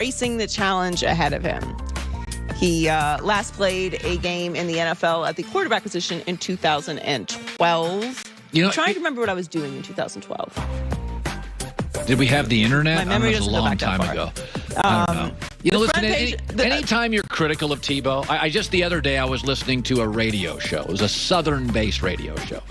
embracing the challenge ahead of him. He last played a game in the NFL at the quarterback position in 2012. I'm trying to remember what I was doing in 2012. Did we have the internet? My memory doesn't go back that far. Ago. I don't know. Listen, anytime you're critical of Tebow, I just the other day I was listening to a radio show. It was a Southern-based radio show.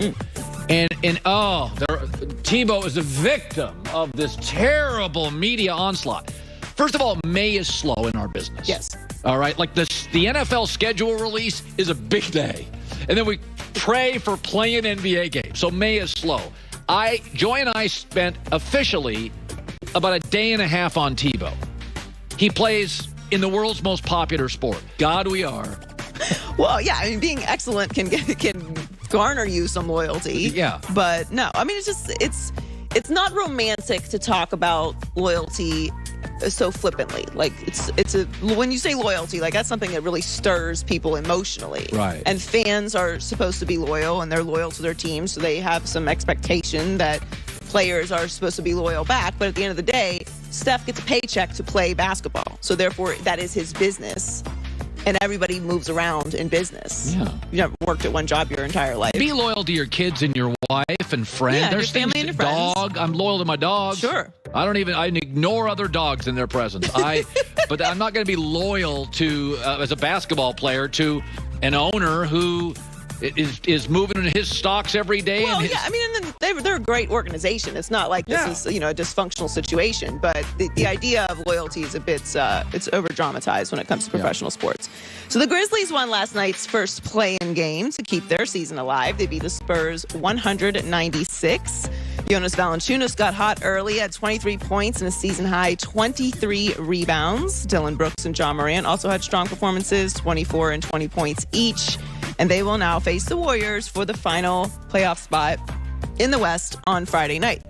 Tebow is a victim of this terrible media onslaught. First of all, May is slow in our business. Yes. All right? Like the NFL schedule release is a big day. And then we pray for playing NBA games. So May is slow. Joy and I spent officially about a day and a half on Tebow. He plays in the world's most popular sport. God, we are. Well, yeah, I mean, being excellent can garner you some loyalty. Yeah. But no, I mean, it's not romantic to talk about loyalty so flippantly. Like when you say loyalty, like that's something that really stirs people emotionally. Right. And fans are supposed to be loyal, and they're loyal to their team, so they have some expectation that players are supposed to be loyal back. But at the end of the day, Steph gets a paycheck to play basketball, so therefore that is his business. And everybody moves around in business. Yeah. You've never worked at one job your entire life. Be loyal to your kids and your wife and friends. Yeah, There's your family and your friends. Dog. I'm loyal to my dogs. Sure. I ignore other dogs in their presence. But I'm not going to be loyal to, as a basketball player, to an owner who is moving his stocks every day. Well, yeah, I mean, they're a great organization. It's not like this is a dysfunctional situation, but the idea of loyalty is a bit it's over dramatized when it comes to professional sports. So the Grizzlies won last night's first play-in game to keep their season alive. They beat the Spurs 196. Jonas Valanciunas got hot early, had 23 points and a season-high 23 rebounds. Dylan Brooks and John Morant also had strong performances, 24 and 20 points each. And they will now face the Warriors for the final playoff spot in the West on Friday night.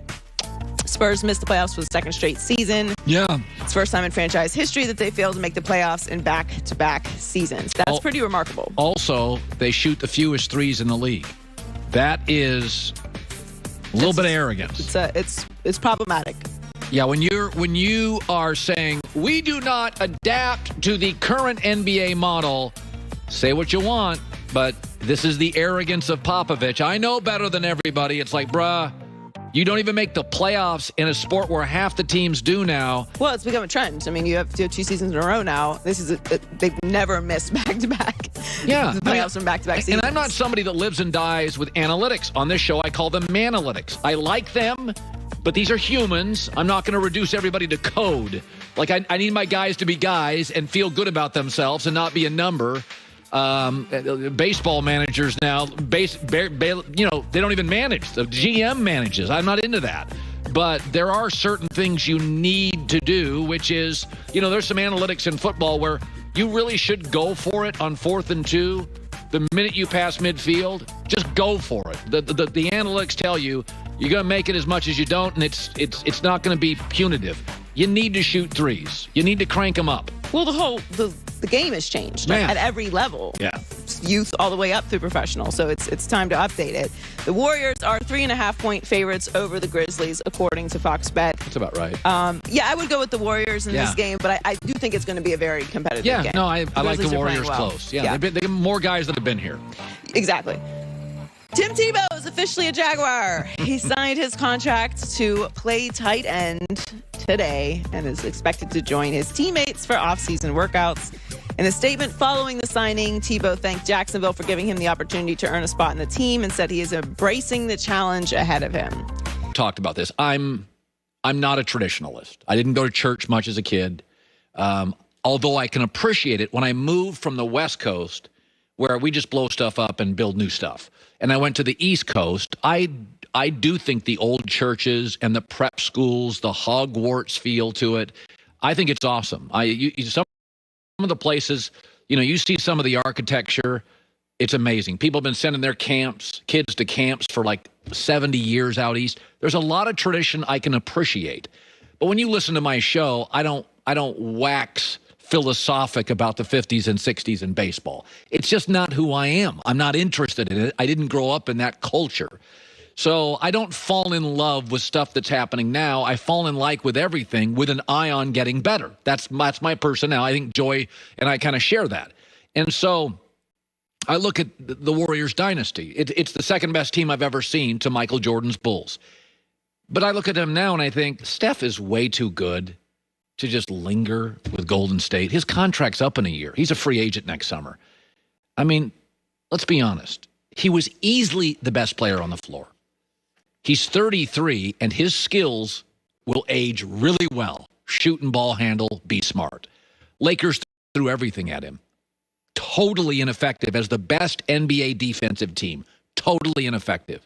Spurs missed the playoffs for the second straight season. Yeah. It's the first time in franchise history that they failed to make the playoffs in back-to-back seasons. That's pretty remarkable. Also, they shoot the fewest threes in the league. That is a little bit of arrogance. It's problematic. Yeah, when you are saying, we do not adapt to the current NBA model, say what you want, but this is the arrogance of Popovich. I know better than everybody. It's like, bruh, you don't even make the playoffs in a sport where half the teams do now. Well, it's become a trend. I mean, you have 2 seasons in a row now. They've never missed back-to-back. Yeah. The playoffs from back-to-back seasons. And I'm not somebody that lives and dies with analytics. On this show, I call them manalytics. I like them, but these are humans. I'm not going to reduce everybody to code. Like, I need my guys to be guys and feel good about themselves and not be a number. Baseball managers now, they don't even manage. The GM manages. I'm not into that. But there are certain things you need to do, which is, there's some analytics in football where you really should go for it on 4th and 2. The minute you pass midfield, just go for it. The analytics tell you you're going to make it as much as you don't, and it's not going to be punitive. You need to shoot threes. You need to crank them up. Well, the game has changed at every level. Yeah. Youth all the way up through professional. So it's time to update it. The Warriors are 3.5-point favorites over the Grizzlies, according to Fox Bet. That's about right. I would go with the Warriors in this game, but I do think it's going to be a very competitive game. Yeah, no, I like the Warriors close. Yeah. They have more guys that have been here. Exactly. Tim Tebow is officially a Jaguar. He signed his contract to play tight end today and is expected to join his teammates for off-season workouts. In a statement following the signing, Tebow thanked Jacksonville for giving him the opportunity to earn a spot in the team and said he is embracing the challenge ahead of him. Talked about this. I'm not a traditionalist. I didn't go to church much as a kid, although I can appreciate it when I moved from the West Coast where we just blow stuff up and build new stuff. And I went to the East Coast. I do think the old churches and the prep schools, the Hogwarts feel to it, I think it's awesome. Some of the places, you see some of the architecture, it's amazing. People have been sending their kids to camps for like 70 years out east. There's a lot of tradition I can appreciate. But when you listen to my show, I don't wax philosophic about the 50s and 60s in baseball. It's just not who I am. I'm not interested in it. I didn't grow up in that culture. So I don't fall in love with stuff that's happening now. I fall in like with everything with an eye on getting better. That's my personality. I think Joy and I kind of share that. And so I look at the Warriors dynasty. It's the second best team I've ever seen to Michael Jordan's Bulls. But I look at him now and I think Steph is way too good to just linger with Golden State. His contract's up in a year. He's a free agent next summer. I mean, let's be honest. He was easily the best player on the floor. He's 33, and his skills will age really well. Shoot and ball handle, be smart. Lakers threw everything at him. Totally ineffective as the best NBA defensive team. Totally ineffective.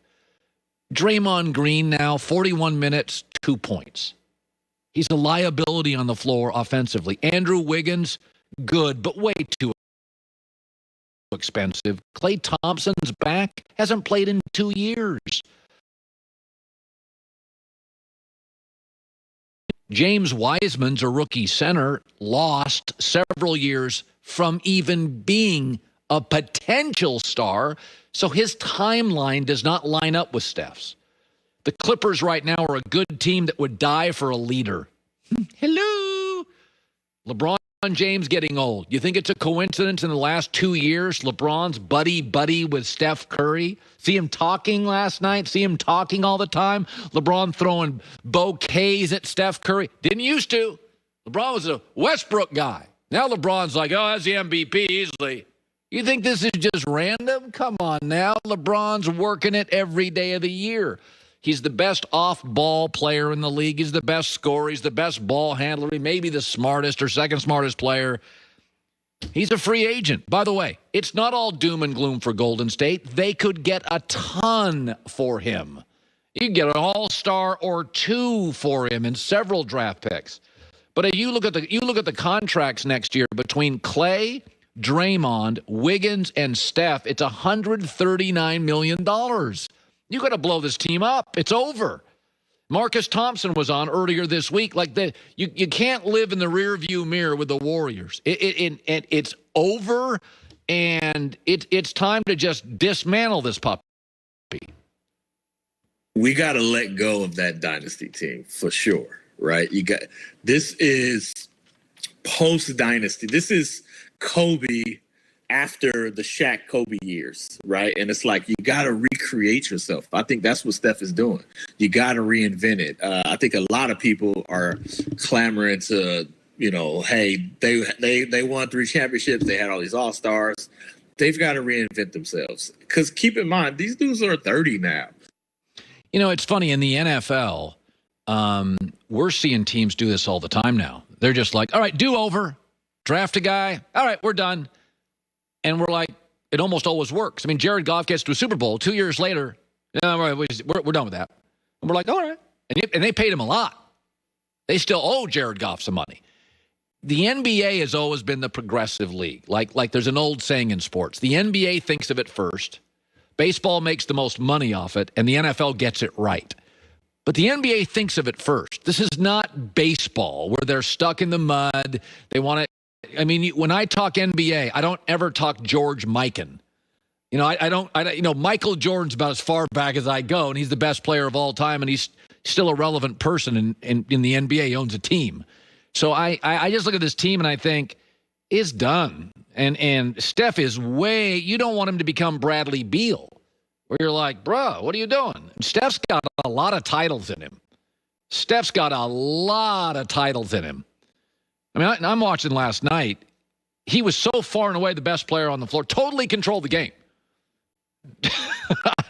Draymond Green now, 41 minutes, 2 points. He's a liability on the floor offensively. Andrew Wiggins, good, but way too expensive. Klay Thompson's back, hasn't played in 2 years. James Wiseman's a rookie center, lost several years from even being a potential star, so his timeline does not line up with Steph's. The Clippers right now are a good team that would die for a leader. Hello. LeBron James getting old. You think it's a coincidence in the last 2 years, LeBron's buddy with Steph Curry? See him talking last night? See him talking all the time? LeBron throwing bouquets at Steph Curry. Didn't used to. LeBron was a Westbrook guy. Now LeBron's like, oh, that's the MVP easily. You think this is just random? Come on now. LeBron's working it every day of the year. He's the best off-ball player in the league. He's the best scorer. He's the best ball handler. He may be the smartest or second smartest player. He's a free agent. By the way, it's not all doom and gloom for Golden State. They could get a ton for him. You can get an all-star or two for him and several draft picks. But you look at the contracts next year between Klay, Draymond, Wiggins, and Steph. It's $139 million. You got to blow this team up. It's over. Marcus Thompson was on earlier this week. You can't live in the rearview mirror with the Warriors. It's over, and it's time to just dismantle this puppy. We got to let go of that dynasty team for sure, right? This is post dynasty. This is Kobe after the Shaq Kobe years, right? And it's like you got to recreate yourself. I think that's what Steph is doing. You got to reinvent it. I think a lot of people are clamoring to, hey, they won 3 championships. They had all these all-stars. They've got to reinvent themselves. Because keep in mind, these dudes are 30 now. It's funny. In the NFL, we're seeing teams do this all the time now. They're just like, all right, do over. Draft a guy. All right, we're done. And we're like, it almost always works. I mean, Jared Goff gets to a Super Bowl 2 years later. We're done with that. And we're like, all right. And they paid him a lot. They still owe Jared Goff some money. The NBA has always been the progressive league. Like there's an old saying in sports. The NBA thinks of it first. Baseball makes the most money off it, and the NFL gets it right. But the NBA thinks of it first. This is not baseball where they're stuck in the mud. They want to. I mean, when I talk NBA, I don't ever talk George Mikan. Michael Jordan's about as far back as I go, and he's the best player of all time, and he's still a relevant person in the NBA. He owns a team. So I just look at this team, and I think, it's done. And Steph is you don't want him to become Bradley Beal, where you're like, bro, what are you doing? Steph's got a lot of titles in him. I mean, I'm watching last night. He was so far and away the best player on the floor, totally controlled the game.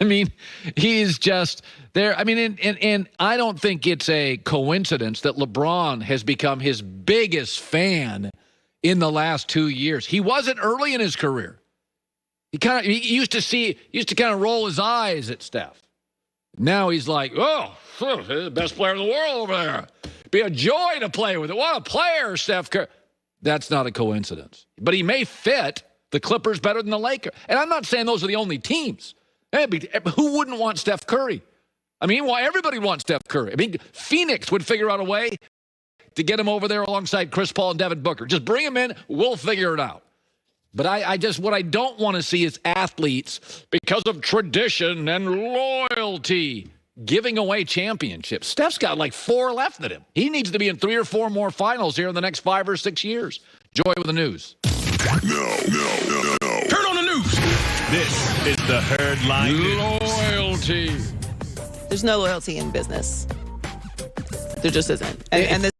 I mean, he's just there. I mean, and I don't think it's a coincidence that LeBron has become his biggest fan in the last 2 years. He wasn't early in his career. He used to kind of roll his eyes at Steph. Now he's like, oh, the best player in the world over there. Be a joy to play with it. What a player, Steph Curry. That's not a coincidence. But he may fit the Clippers better than the Lakers. And I'm not saying those are the only teams. Who wouldn't want Steph Curry? I mean, everybody wants Steph Curry. I mean, Phoenix would figure out a way to get him over there alongside Chris Paul and Devin Booker. Just bring him in. We'll figure it out. But what I don't want to see is athletes, because of tradition and loyalty, giving away championships. Steph's got like 4 left in him. He needs to be in 3 or 4 more finals here in the next 5 or 6 years. Joy with the news. No. Turn on the news. This is the Herd Line Loyalty. There's no loyalty in business. There just isn't. And this